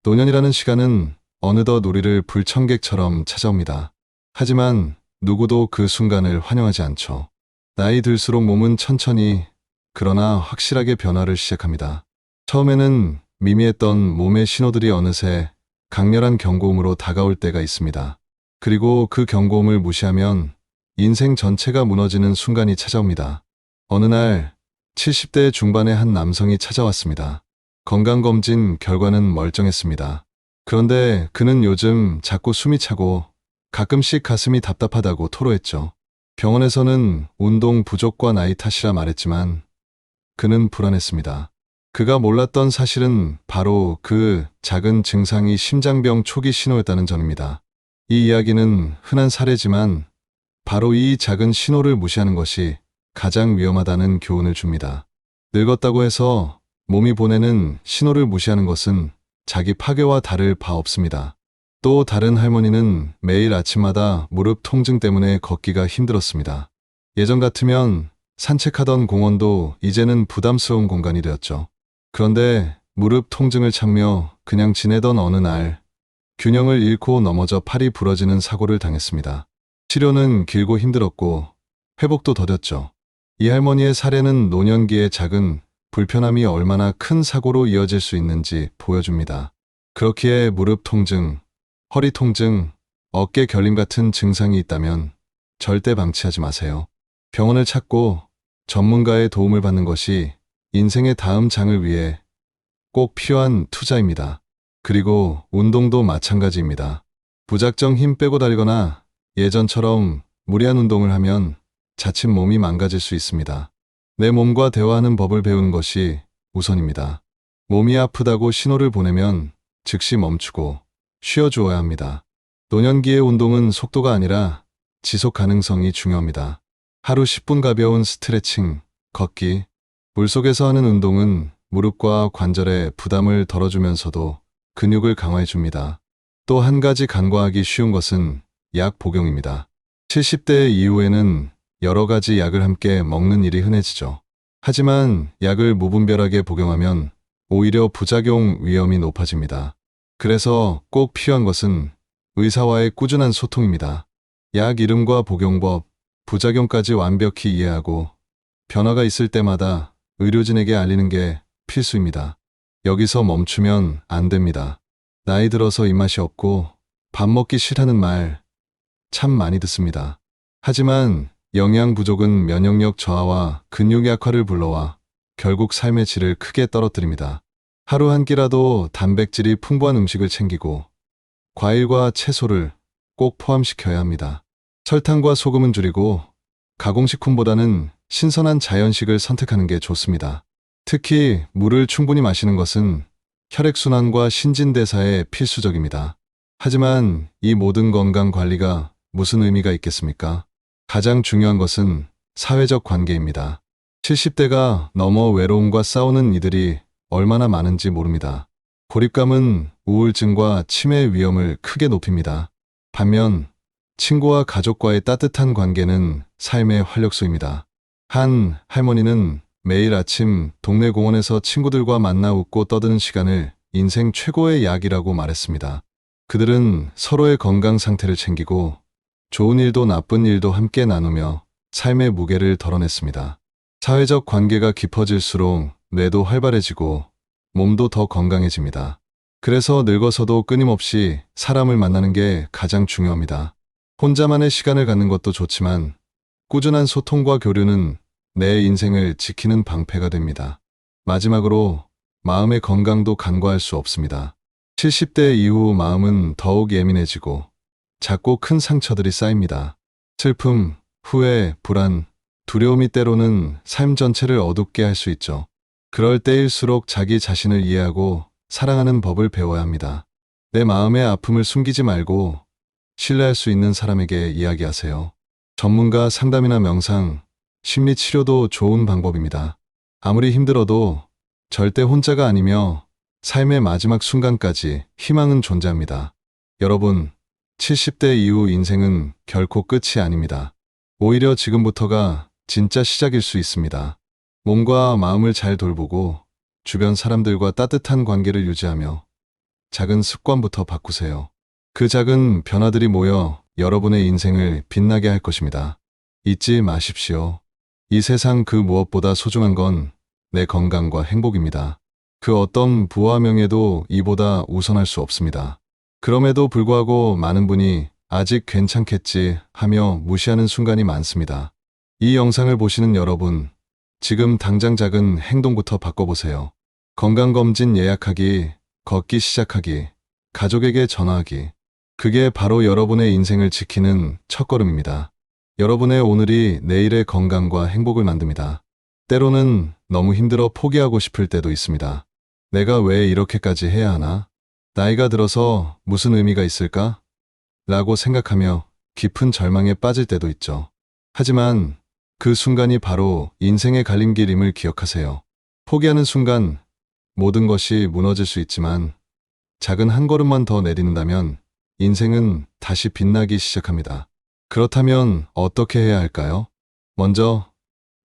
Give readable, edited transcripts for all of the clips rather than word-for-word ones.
노년이라는 시간은 어느덧 우리를 불청객처럼 찾아옵니다. 하지만 누구도 그 순간을 환영하지 않죠. 나이 들수록 몸은 천천히 그러나 확실하게 변화를 시작합니다. 처음에는 미미했던 몸의 신호들이 어느새 강렬한 경고음으로 다가올 때가 있습니다. 그리고 그 경고음을 무시하면 인생 전체가 무너지는 순간이 찾아옵니다. 어느 날 70대 중반의 한 남성이 찾아왔습니다. 건강검진 결과는 멀쩡했습니다. 그런데 그는 요즘 자꾸 숨이 차고 가끔씩 가슴이 답답하다고 토로했죠. 병원에서는 운동 부족과 나이 탓이라 말했지만 그는 불안했습니다. 그가 몰랐던 사실은 바로 그 작은 증상이 심장병 초기 신호였다는 점입니다. 이 이야기는 흔한 사례지만 바로 이 작은 신호를 무시하는 것이 가장 위험하다는 교훈을 줍니다. 늙었다고 해서 몸이 보내는 신호를 무시하는 것은 자기 파괴와 다를 바 없습니다. 또 다른 할머니는 매일 아침마다 무릎 통증 때문에 걷기가 힘들었습니다. 예전 같으면 산책하던 공원도 이제는 부담스러운 공간이 되었죠. 그런데 무릎 통증을 참며 그냥 지내던 어느 날 균형을 잃고 넘어져 팔이 부러지는 사고를 당했습니다. 치료는 길고 힘들었고 회복도 더뎠죠. 이 할머니의 사례는 노년기의 작은 불편함이 얼마나 큰 사고로 이어질 수 있는지 보여줍니다. 그렇기에 무릎 통증, 허리 통증, 어깨 결림 같은 증상이 있다면 절대 방치하지 마세요. 병원을 찾고 전문가의 도움을 받는 것이 인생의 다음 장을 위해 꼭 필요한 투자입니다. 그리고 운동도 마찬가지입니다. 무작정 힘 빼고 달리거나 예전처럼 무리한 운동을 하면 자칫 몸이 망가질 수 있습니다. 내 몸과 대화하는 법을 배우는 것이 우선입니다. 몸이 아프다고 신호를 보내면 즉시 멈추고 쉬어주어야 합니다. 노년기의 운동은 속도가 아니라 지속 가능성이 중요합니다. 하루 10분 가벼운 스트레칭, 걷기, 물속에서 하는 운동은 무릎과 관절에 부담을 덜어주면서도 근육을 강화해줍니다. 또 한 가지 간과하기 쉬운 것은 약 복용입니다. 70대 이후에는 여러 가지 약을 함께 먹는 일이 흔해지죠. 하지만 약을 무분별하게 복용하면 오히려 부작용 위험이 높아집니다. 그래서 꼭 필요한 것은 의사와의 꾸준한 소통입니다. 약 이름과 복용법, 부작용까지 완벽히 이해하고 변화가 있을 때마다 의료진에게 알리는 게 필수입니다. 여기서 멈추면 안 됩니다. 나이 들어서 입맛이 없고 밥 먹기 싫다는 말 참 많이 듣습니다. 하지만 영양 부족은 면역력 저하와 근육 약화를 불러와 결국 삶의 질을 크게 떨어뜨립니다. 하루 한 끼라도 단백질이 풍부한 음식을 챙기고 과일과 채소를 꼭 포함시켜야 합니다. 설탕과 소금은 줄이고 가공식품보다는 신선한 자연식을 선택하는 게 좋습니다. 특히 물을 충분히 마시는 것은 혈액순환과 신진대사에 필수적입니다. 하지만 이 모든 건강 관리가 무슨 의미가 있겠습니까? 가장 중요한 것은 사회적 관계입니다. 70대가 넘어 외로움과 싸우는 이들이 얼마나 많은지 모릅니다. 고립감은 우울증과 치매 위험을 크게 높입니다. 반면 친구와 가족과의 따뜻한 관계는 삶의 활력소입니다. 한 할머니는 매일 아침 동네 공원에서 친구들과 만나 웃고 떠드는 시간을 인생 최고의 약이라고 말했습니다. 그들은 서로의 건강 상태를 챙기고 좋은 일도 나쁜 일도 함께 나누며 삶의 무게를 덜어냈습니다. 사회적 관계가 깊어질수록 뇌도 활발해지고 몸도 더 건강해집니다. 그래서 늙어서도 끊임없이 사람을 만나는 게 가장 중요합니다. 혼자만의 시간을 갖는 것도 좋지만 꾸준한 소통과 교류는 내 인생을 지키는 방패가 됩니다. 마지막으로 마음의 건강도 간과할 수 없습니다. 70대 이후 마음은 더욱 예민해지고 작고 큰 상처들이 쌓입니다. 슬픔, 후회, 불안, 두려움이 때로는 삶 전체를 어둡게 할 수 있죠. 그럴 때일수록 자기 자신을 이해하고 사랑하는 법을 배워야 합니다. 내 마음의 아픔을 숨기지 말고 신뢰할 수 있는 사람에게 이야기하세요. 전문가 상담이나 명상, 심리 치료도 좋은 방법입니다. 아무리 힘들어도 절대 혼자가 아니며 삶의 마지막 순간까지 희망은 존재합니다. 여러분, 70대 이후 인생은 결코 끝이 아닙니다. 오히려 지금부터가 진짜 시작일 수 있습니다. 몸과 마음을 잘 돌보고 주변 사람들과 따뜻한 관계를 유지하며 작은 습관부터 바꾸세요. 그 작은 변화들이 모여 여러분의 인생을 빛나게 할 것입니다. 잊지 마십시오. 이 세상 그 무엇보다 소중한 건 내 건강과 행복입니다. 그 어떤 부와 명예도 이보다 우선할 수 없습니다. 그럼에도 불구하고 많은 분이 아직 괜찮겠지 하며 무시하는 순간이 많습니다. 이 영상을 보시는 여러분, 지금 당장 작은 행동부터 바꿔보세요. 건강검진 예약하기, 걷기 시작하기, 가족에게 전화하기. 그게 바로 여러분의 인생을 지키는 첫걸음입니다. 여러분의 오늘이 내일의 건강과 행복을 만듭니다. 때로는 너무 힘들어 포기하고 싶을 때도 있습니다. 내가 왜 이렇게까지 해야 하나? 나이가 들어서 무슨 의미가 있을까? 라고 생각하며 깊은 절망에 빠질 때도 있죠. 하지만 그 순간이 바로 인생의 갈림길임을 기억하세요. 포기하는 순간 모든 것이 무너질 수 있지만 작은 한 걸음만 더 내딛는다면 인생은 다시 빛나기 시작합니다. 그렇다면 어떻게 해야 할까요? 먼저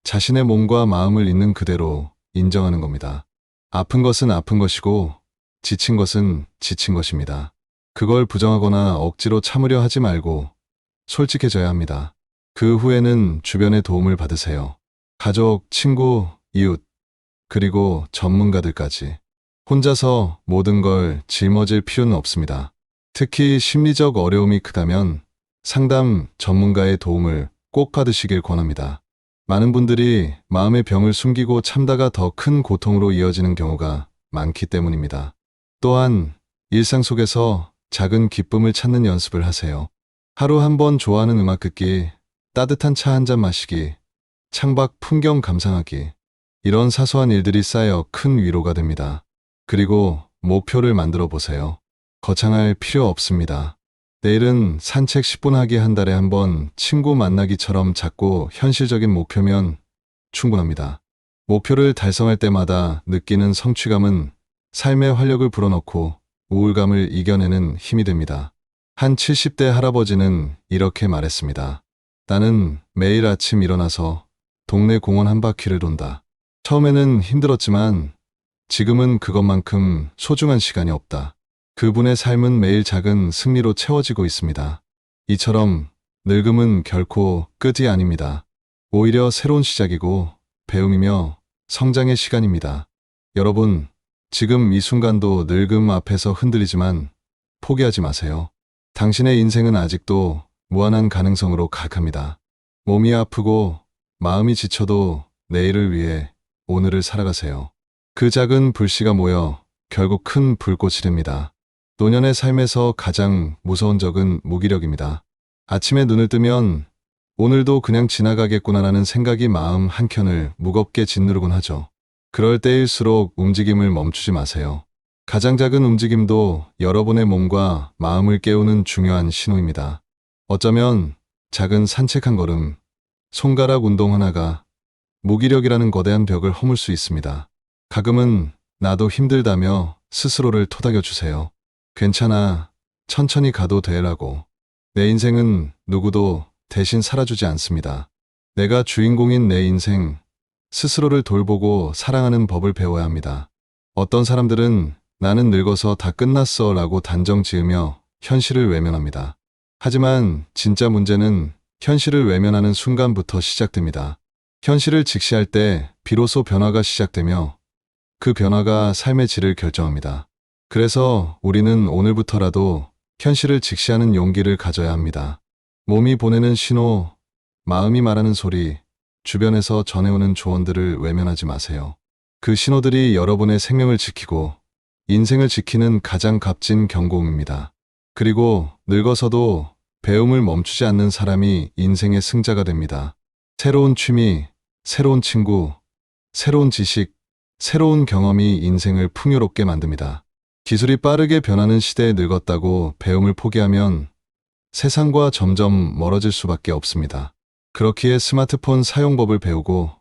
자신의 몸과 마음을 있는 그대로 인정하는 겁니다. 아픈 것은 아픈 것이고 지친 것은 지친 것입니다. 그걸 부정하거나 억지로 참으려 하지 말고 솔직해져야 합니다. 그 후에는 주변의 도움을 받으세요. 가족, 친구, 이웃, 그리고 전문가들까지. 혼자서 모든 걸 짊어질 필요는 없습니다. 특히 심리적 어려움이 크다면 상담 전문가의 도움을 꼭 받으시길 권합니다. 많은 분들이 마음의 병을 숨기고 참다가 더 큰 고통으로 이어지는 경우가 많기 때문입니다. 또한 일상 속에서 작은 기쁨을 찾는 연습을 하세요. 하루 한 번 좋아하는 음악 듣기, 따뜻한 차 한 잔 마시기, 창밖 풍경 감상하기. 이런 사소한 일들이 쌓여 큰 위로가 됩니다. 그리고 목표를 만들어 보세요. 거창할 필요 없습니다. 내일은 산책 10분 하기, 한 달에 한 번 친구 만나기처럼 작고 현실적인 목표면 충분합니다. 목표를 달성할 때마다 느끼는 성취감은 삶의 활력을 불어넣고 우울감을 이겨내는 힘이 됩니다. 한 70대 할아버지는 이렇게 말했습니다. 나는 매일 아침 일어나서 동네 공원 한 바퀴를 돈다. 처음에는 힘들었지만 지금은 그것만큼 소중한 시간이 없다. 그분의 삶은 매일 작은 승리로 채워지고 있습니다. 이처럼 늙음은 결코 끝이 아닙니다. 오히려 새로운 시작이고 배움이며 성장의 시간입니다. 여러분, 지금 이 순간도 늙음 앞에서 흔들리지만 포기하지 마세요. 당신의 인생은 아직도 무한한 가능성으로 가득합니다. 몸이 아프고 마음이 지쳐도 내일을 위해 오늘을 살아가세요. 그 작은 불씨가 모여 결국 큰 불꽃이 됩니다. 노년의 삶에서 가장 무서운 적은 무기력입니다. 아침에 눈을 뜨면 오늘도 그냥 지나가겠구나라는 생각이 마음 한켠을 무겁게 짓누르곤 하죠. 그럴 때일수록 움직임을 멈추지 마세요. 가장 작은 움직임도 여러분의 몸과 마음을 깨우는 중요한 신호입니다. 어쩌면 작은 산책 한 걸음, 손가락 운동 하나가 무기력이라는 거대한 벽을 허물 수 있습니다. 가끔은 나도 힘들다며 스스로를 토닥여 주세요. 괜찮아, 천천히 가도 돼라고. 내 인생은 누구도 대신 살아주지 않습니다. 내가 주인공인 내 인생, 스스로를 돌보고 사랑하는 법을 배워야 합니다. 어떤 사람들은 나는 늙어서 다 끝났어 라고 단정 지으며 현실을 외면합니다. 하지만 진짜 문제는 현실을 외면하는 순간부터 시작됩니다. 현실을 직시할 때 비로소 변화가 시작되며 그 변화가 삶의 질을 결정합니다. 그래서 우리는 오늘부터라도 현실을 직시하는 용기를 가져야 합니다. 몸이 보내는 신호, 마음이 말하는 소리, 주변에서 전해오는 조언들을 외면하지 마세요. 그 신호들이 여러분의 생명을 지키고 인생을 지키는 가장 값진 경고음입니다. 그리고 늙어서도 배움을 멈추지 않는 사람이 인생의 승자가 됩니다. 새로운 취미, 새로운 친구, 새로운 지식, 새로운 경험이 인생을 풍요롭게 만듭니다. 기술이 빠르게 변하는 시대에 늙었다고 배움을 포기하면 세상과 점점 멀어질 수밖에 없습니다. 그렇기에 스마트폰 사용법을 배우고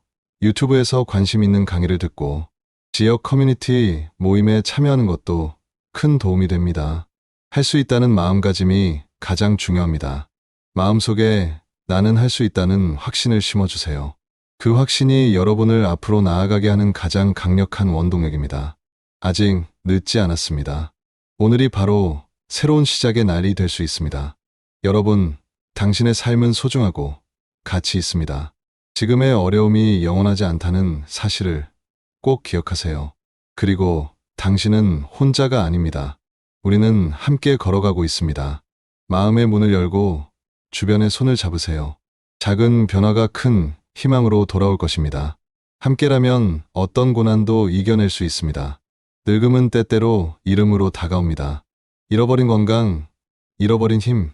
유튜브에서 관심 있는 강의를 듣고 지역 커뮤니티 모임에 참여하는 것도 큰 도움이 됩니다. 할 수 있다는 마음가짐이 가장 중요합니다. 마음속에 나는 할 수 있다는 확신을 심어주세요. 그 확신이 여러분을 앞으로 나아가게 하는 가장 강력한 원동력입니다. 아직 늦지 않았습니다. 오늘이 바로 새로운 시작의 날이 될 수 있습니다. 여러분, 당신의 삶은 소중하고 가치 있습니다. 지금의 어려움이 영원하지 않다는 사실을 꼭 기억하세요. 그리고 당신은 혼자가 아닙니다. 우리는 함께 걸어가고 있습니다. 마음의 문을 열고 주변의 손을 잡으세요. 작은 변화가 큰 희망으로 돌아올 것입니다. 함께라면 어떤 고난도 이겨낼 수 있습니다. 늙음은 때때로 이름으로 다가옵니다. 잃어버린 건강, 잃어버린 힘,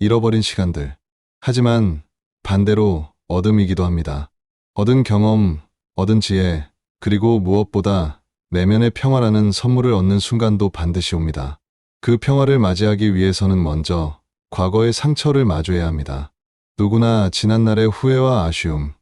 잃어버린 시간들. 하지만 반대로 얻음이기도 합니다. 얻은 경험, 얻은 지혜, 그리고 무엇보다 내면의 평화라는 선물을 얻는 순간도 반드시 옵니다. 그 평화를 맞이하기 위해서는 먼저 과거의 상처를 마주해야 합니다. 누구나 지난날의 후회와 아쉬움,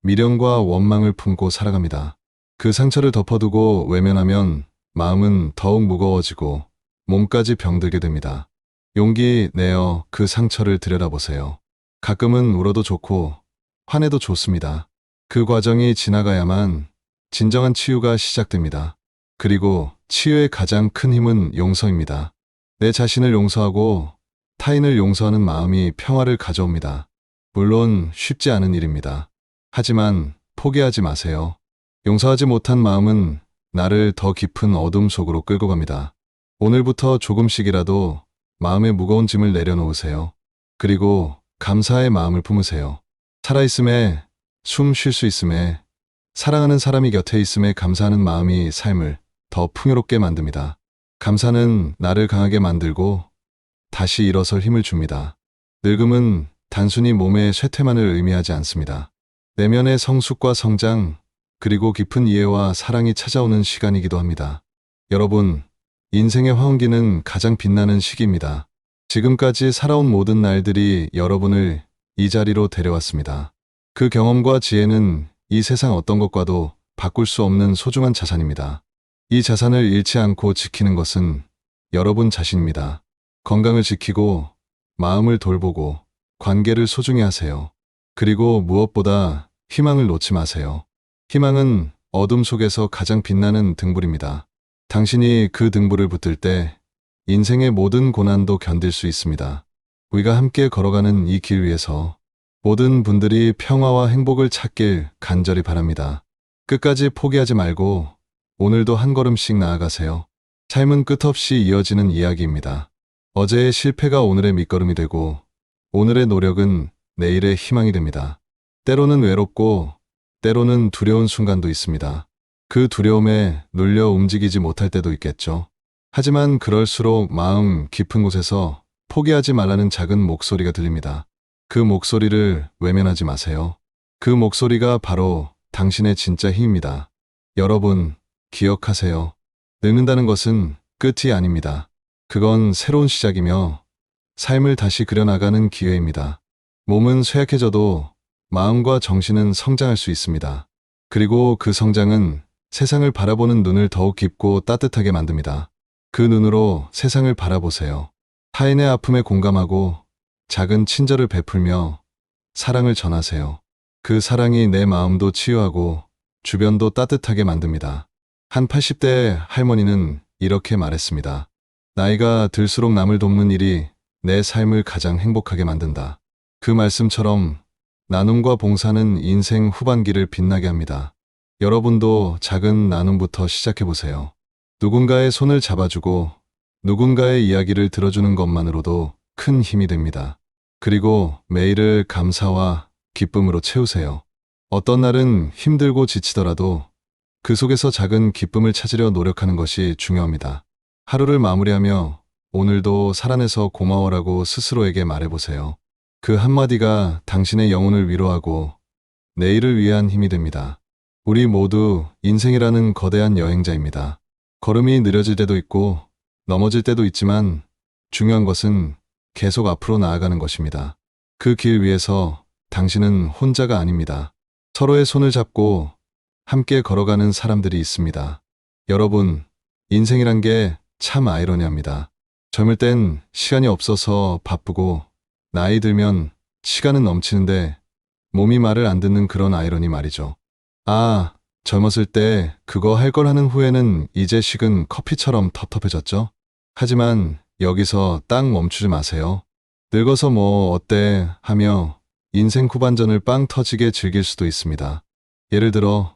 미련과 원망을 품고 살아갑니다. 그 상처를 덮어두고 외면하면 마음은 더욱 무거워지고 몸까지 병들게 됩니다. 용기 내어 그 상처를 들여다보세요. 가끔은 울어도 좋고 화내도 좋습니다. 그 과정이 지나가야만 진정한 치유가 시작됩니다. 그리고 치유의 가장 큰 힘은 용서입니다. 내 자신을 용서하고 타인을 용서하는 마음이 평화를 가져옵니다. 물론 쉽지 않은 일입니다. 하지만 포기하지 마세요. 용서하지 못한 마음은 나를 더 깊은 어둠 속으로 끌고 갑니다. 오늘부터 조금씩이라도 마음의 무거운 짐을 내려놓으세요. 그리고 감사의 마음을 품으세요. 살아있음에, 숨 쉴 수 있음에, 사랑하는 사람이 곁에 있음에 감사하는 마음이 삶을 더 풍요롭게 만듭니다. 감사는 나를 강하게 만들고 다시 일어설 힘을 줍니다. 늙음은 단순히 몸의 쇠퇴만을 의미하지 않습니다. 내면의 성숙과 성장, 그리고 깊은 이해와 사랑이 찾아오는 시간이기도 합니다. 여러분, 인생의 화운기는 가장 빛나는 시기입니다. 지금까지 살아온 모든 날들이 여러분을 이 자리로 데려왔습니다. 그 경험과 지혜는 이 세상 어떤 것과도 바꿀 수 없는 소중한 자산입니다. 이 자산을 잃지 않고 지키는 것은 여러분 자신입니다. 건강을 지키고, 마음을 돌보고, 관계를 소중히 하세요. 그리고 무엇보다 희망을 놓지 마세요. 희망은 어둠 속에서 가장 빛나는 등불입니다. 당신이 그 등불을 붙들 때 인생의 모든 고난도 견딜 수 있습니다. 우리가 함께 걸어가는 이 길 위에서 모든 분들이 평화와 행복을 찾길 간절히 바랍니다. 끝까지 포기하지 말고 오늘도 한 걸음씩 나아가세요. 삶은 끝없이 이어지는 이야기입니다. 어제의 실패가 오늘의 밑거름이 되고 오늘의 노력은 내일의 희망이 됩니다. 때로는 외롭고 때로는 두려운 순간도 있습니다. 그 두려움에 눌려 움직이지 못할 때도 있겠죠. 하지만 그럴수록 마음 깊은 곳에서 포기하지 말라는 작은 목소리가 들립니다. 그 목소리를 외면하지 마세요. 그 목소리가 바로 당신의 진짜 힘입니다. 여러분, 기억하세요. 늙는다는 것은 끝이 아닙니다. 그건 새로운 시작이며 삶을 다시 그려나가는 기회입니다. 몸은 쇠약해져도 마음과 정신은 성장할 수 있습니다. 그리고 그 성장은 세상을 바라보는 눈을 더욱 깊고 따뜻하게 만듭니다. 그 눈으로 세상을 바라보세요. 타인의 아픔에 공감하고 작은 친절을 베풀며 사랑을 전하세요. 그 사랑이 내 마음도 치유하고 주변도 따뜻하게 만듭니다. 한 80대 할머니는 이렇게 말했습니다. 나이가 들수록 남을 돕는 일이 내 삶을 가장 행복하게 만든다. 그 말씀처럼 나눔과 봉사는 인생 후반기를 빛나게 합니다. 여러분도 작은 나눔부터 시작해보세요. 누군가의 손을 잡아주고 누군가의 이야기를 들어주는 것만으로도 큰 힘이 됩니다. 그리고 매일을 감사와 기쁨으로 채우세요. 어떤 날은 힘들고 지치더라도 그 속에서 작은 기쁨을 찾으려 노력하는 것이 중요합니다. 하루를 마무리하며 오늘도 살아내서 고마워라고 스스로에게 말해보세요. 그 한마디가 당신의 영혼을 위로하고 내일을 위한 힘이 됩니다. 우리 모두 인생이라는 거대한 여행자입니다. 걸음이 느려질 때도 있고 넘어질 때도 있지만 중요한 것은 계속 앞으로 나아가는 것입니다. 그 길 위에서 당신은 혼자가 아닙니다. 서로의 손을 잡고 함께 걸어가는 사람들이 있습니다. 여러분, 인생이란 게 참 아이러니합니다. 젊을 땐 시간이 없어서 바쁘고 나이 들면 시간은 넘치는데 몸이 말을 안 듣는 그런 아이러니 말이죠. 아, 젊었을 때 그거 할 걸 하는 후에는 이제 식은 커피처럼 텁텁해졌죠? 하지만 여기서 딱 멈추지 마세요. 늙어서 뭐 어때 하며 인생 후반전을 빵 터지게 즐길 수도 있습니다. 예를 들어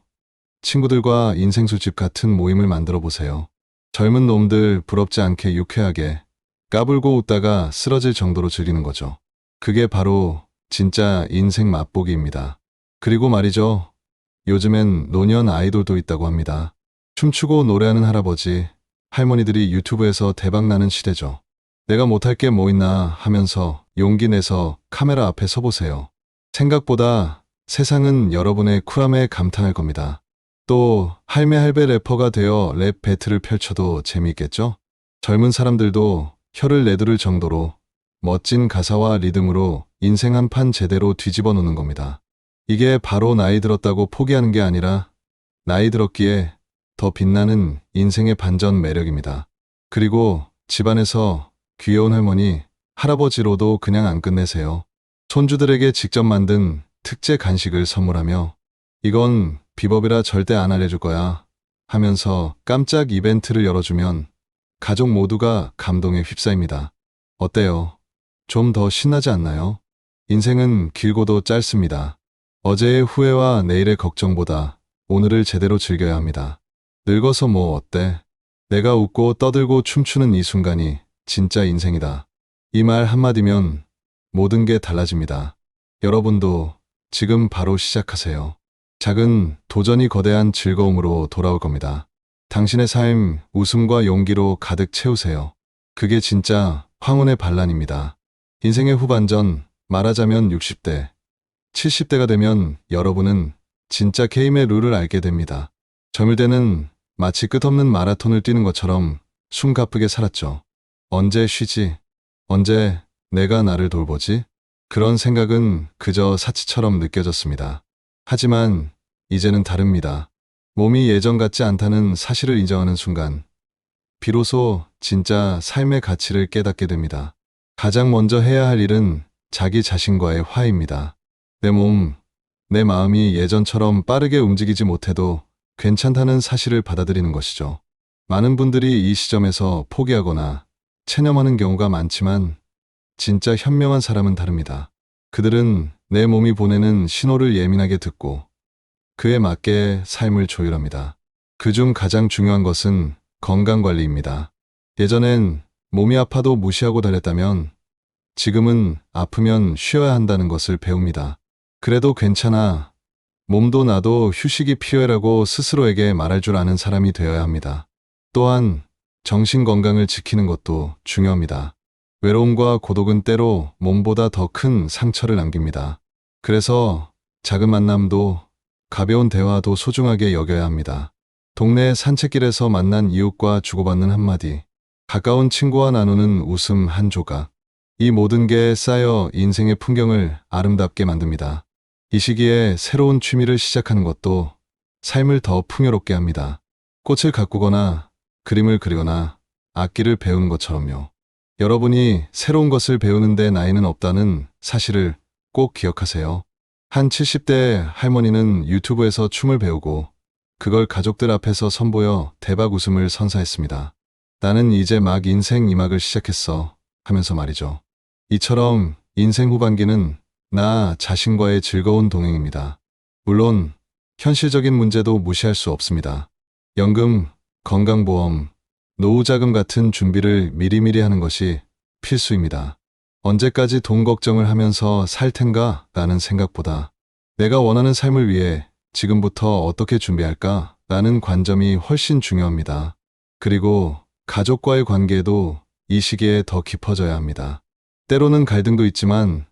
친구들과 인생 술집 같은 모임을 만들어 보세요. 젊은 놈들 부럽지 않게 유쾌하게 까불고 웃다가 쓰러질 정도로 즐기는 거죠. 그게 바로 진짜 인생 맛보기입니다. 그리고 말이죠. 요즘엔 노년 아이돌도 있다고 합니다. 춤추고 노래하는 할아버지, 할머니들이 유튜브에서 대박나는 시대죠. 내가 못할 게 뭐 있나 하면서 용기 내서 카메라 앞에 서보세요. 생각보다 세상은 여러분의 쿨함에 감탄할 겁니다. 또 할매 할배 래퍼가 되어 랩 배틀을 펼쳐도 재미있겠죠? 젊은 사람들도 혀를 내두를 정도로 멋진 가사와 리듬으로 인생 한 판 제대로 뒤집어 놓는 겁니다. 이게 바로 나이 들었다고 포기하는 게 아니라 나이 들었기에 더 빛나는 인생의 반전 매력입니다. 그리고 집안에서 귀여운 할머니, 할아버지로도 그냥 안 끝내세요. 손주들에게 직접 만든 특제 간식을 선물하며 이건 비법이라 절대 안 알려줄 거야 하면서 깜짝 이벤트를 열어주면 가족 모두가 감동에 휩싸입니다. 어때요? 좀 더 신나지 않나요? 인생은 길고도 짧습니다. 어제의 후회와 내일의 걱정보다 오늘을 제대로 즐겨야 합니다. 늙어서 뭐 어때? 내가 웃고 떠들고 춤추는 이 순간이 진짜 인생이다. 이 말 한마디면 모든 게 달라집니다. 여러분도 지금 바로 시작하세요. 작은 도전이 거대한 즐거움으로 돌아올 겁니다. 당신의 삶 웃음과 용기로 가득 채우세요. 그게 진짜 황혼의 반란입니다. 인생의 후반전, 말하자면 60대, 70대가 되면 여러분은 진짜 게임의 룰을 알게 됩니다. 젊을 때는 마치 끝없는 마라톤을 뛰는 것처럼 숨가쁘게 살았죠. 언제 쉬지? 언제 내가 나를 돌보지? 그런 생각은 그저 사치처럼 느껴졌습니다. 하지만 이제는 다릅니다. 몸이 예전 같지 않다는 사실을 인정하는 순간, 비로소 진짜 삶의 가치를 깨닫게 됩니다. 가장 먼저 해야 할 일은 자기 자신과의 화해입니다. 내 몸, 내 마음이 예전처럼 빠르게 움직이지 못해도 괜찮다는 사실을 받아들이는 것이죠. 많은 분들이 이 시점에서 포기하거나 체념하는 경우가 많지만 진짜 현명한 사람은 다릅니다. 그들은 내 몸이 보내는 신호를 예민하게 듣고 그에 맞게 삶을 조율합니다. 그중 가장 중요한 것은 건강관리입니다. 예전엔 몸이 아파도 무시하고 다녔다면 지금은 아프면 쉬어야 한다는 것을 배웁니다. 그래도 괜찮아. 몸도 나도 휴식이 필요해라고 스스로에게 말할 줄 아는 사람이 되어야 합니다. 또한 정신 건강을 지키는 것도 중요합니다. 외로움과 고독은 때로 몸보다 더 큰 상처를 남깁니다. 그래서 작은 만남도 가벼운 대화도 소중하게 여겨야 합니다. 동네 산책길에서 만난 이웃과 주고받는 한마디, 가까운 친구와 나누는 웃음 한 조각, 이 모든 게 쌓여 인생의 풍경을 아름답게 만듭니다. 이 시기에 새로운 취미를 시작하는 것도 삶을 더 풍요롭게 합니다. 꽃을 가꾸거나 그림을 그리거나 악기를 배우는 것처럼요. 여러분이 새로운 것을 배우는데 나이는 없다는 사실을 꼭 기억하세요. 한 70대 할머니는 유튜브에서 춤을 배우고 그걸 가족들 앞에서 선보여 대박 웃음을 선사했습니다. 나는 이제 막 인생 2막을 시작했어 하면서 말이죠. 이처럼 인생 후반기는 나 자신과의 즐거운 동행입니다. 물론 현실적인 문제도 무시할 수 없습니다. 연금, 건강보험, 노후자금 같은 준비를 미리미리 하는 것이 필수입니다. 언제까지 돈 걱정을 하면서 살 텐가 라는 생각보다 내가 원하는 삶을 위해 지금부터 어떻게 준비할까 라는 관점이 훨씬 중요합니다. 그리고 가족과의 관계도 이 시기에 더 깊어져야 합니다. 때로는 갈등도 있지만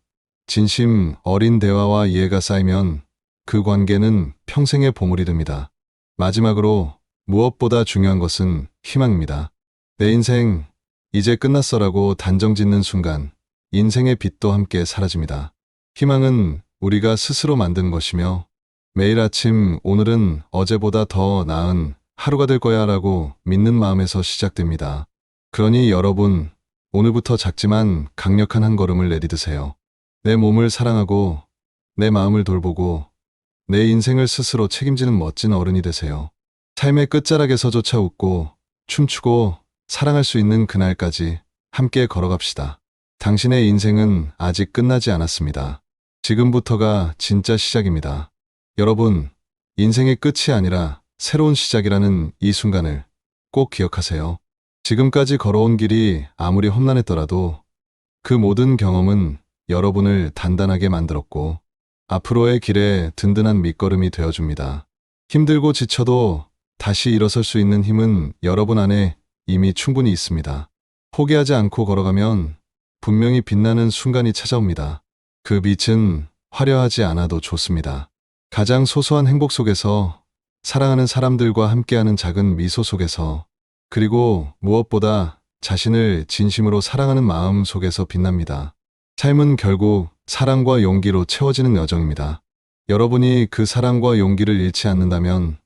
진심 어린 대화와 이해가 쌓이면 그 관계는 평생의 보물이 됩니다. 마지막으로 무엇보다 중요한 것은 희망입니다. 내 인생 이제 끝났어라고 단정 짓는 순간 인생의 빛도 함께 사라집니다. 희망은 우리가 스스로 만든 것이며 매일 아침 오늘은 어제보다 더 나은 하루가 될 거야 라고 믿는 마음에서 시작됩니다. 그러니 여러분, 오늘부터 작지만 강력한 한 걸음을 내디드세요. 내 몸을 사랑하고 내 마음을 돌보고 내 인생을 스스로 책임지는 멋진 어른이 되세요. 삶의 끝자락에서조차 웃고 춤추고 사랑할 수 있는 그날까지 함께 걸어갑시다. 당신의 인생은 아직 끝나지 않았습니다. 지금부터가 진짜 시작입니다. 여러분, 인생의 끝이 아니라 새로운 시작이라는 이 순간을 꼭 기억하세요. 지금까지 걸어온 길이 아무리 험난했더라도 그 모든 경험은 여러분을 단단하게 만들었고 앞으로의 길에 든든한 밑거름이 되어줍니다. 힘들고 지쳐도 다시 일어설 수 있는 힘은 여러분 안에 이미 충분히 있습니다. 포기하지 않고 걸어가면 분명히 빛나는 순간이 찾아옵니다. 그 빛은 화려하지 않아도 좋습니다. 가장 소소한 행복 속에서, 사랑하는 사람들과 함께하는 작은 미소 속에서, 그리고 무엇보다 자신을 진심으로 사랑하는 마음 속에서 빛납니다. 삶은 결국 사랑과 용기로 채워지는 여정입니다. 여러분이 그 사랑과 용기를 잃지 않는다면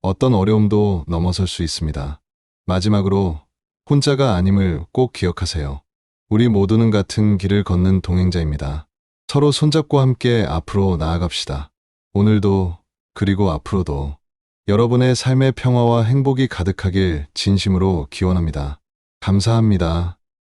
어떤 어려움도 넘어설 수 있습니다. 마지막으로 혼자가 아님을 꼭 기억하세요. 우리 모두는 같은 길을 걷는 동행자입니다. 서로 손잡고 함께 앞으로 나아갑시다. 오늘도 그리고 앞으로도 여러분의 삶의 평화와 행복이 가득하길 진심으로 기원합니다. 감사합니다.